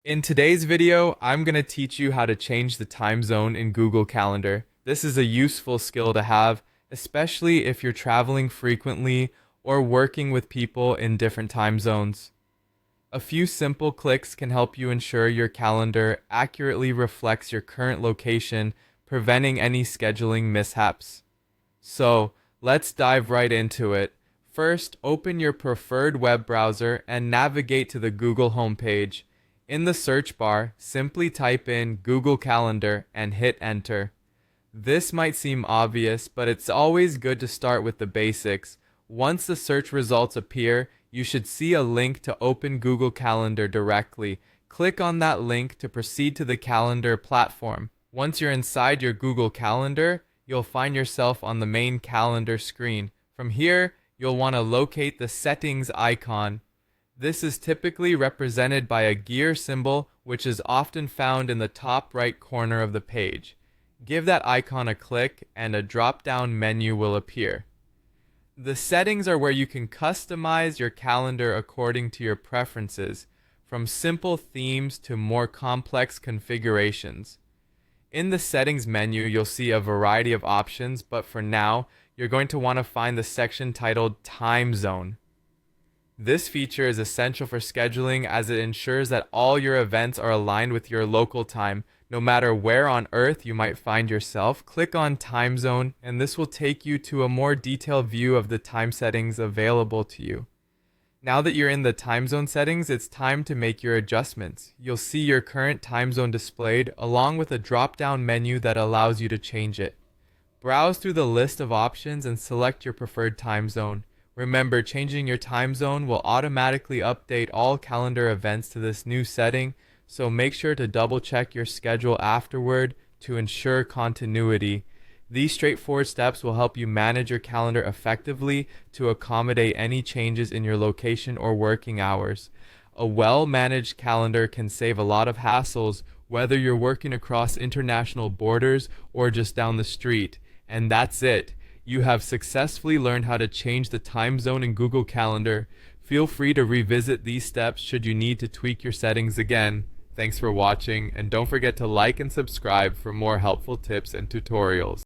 In today's video, I'm going to teach you how to change the time zone in Google Calendar. This is a useful skill to have, especially if you're traveling frequently or working with people in different time zones. A few simple clicks can help you ensure your calendar accurately reflects your current location, preventing any scheduling mishaps. So, let's dive right into it. First, open your preferred web browser and navigate to the Google homepage. In the search bar, simply type in Google Calendar and hit enter. This might seem obvious, but it's always good to start with the basics. Once the search results appear, you should see a link to open Google Calendar directly. Click on that link to proceed to the calendar platform. Once you're inside your Google Calendar, you'll find yourself on the main calendar screen. From here, you'll want to locate the settings icon. This is typically represented by a gear symbol, which is often found in the top right corner of the page. Give that icon a click and a drop-down menu will appear. The settings are where you can customize your calendar according to your preferences, from simple themes to more complex configurations. In the settings menu, you'll see a variety of options, but for now, you're going to want to find the section titled Time Zone. This feature is essential for scheduling as it ensures that all your events are aligned with your local time. No matter where on Earth you might find yourself, click on Time Zone and this will take you to a more detailed view of the time settings available to you. Now that you're in the time zone settings, it's time to make your adjustments. You'll see your current time zone displayed along with a drop-down menu that allows you to change it. Browse through the list of options and select your preferred time zone. Remember, changing your time zone will automatically update all calendar events to this new setting, so make sure to double check your schedule afterward to ensure continuity. These straightforward steps will help you manage your calendar effectively to accommodate any changes in your location or working hours. A well-managed calendar can save a lot of hassles, whether you're working across international borders or just down the street. And that's it. You have successfully learned how to change the time zone in Google Calendar. Feel free to revisit these steps should you need to tweak your settings again. Thanks for watching, and don't forget to like and subscribe for more helpful tips and tutorials.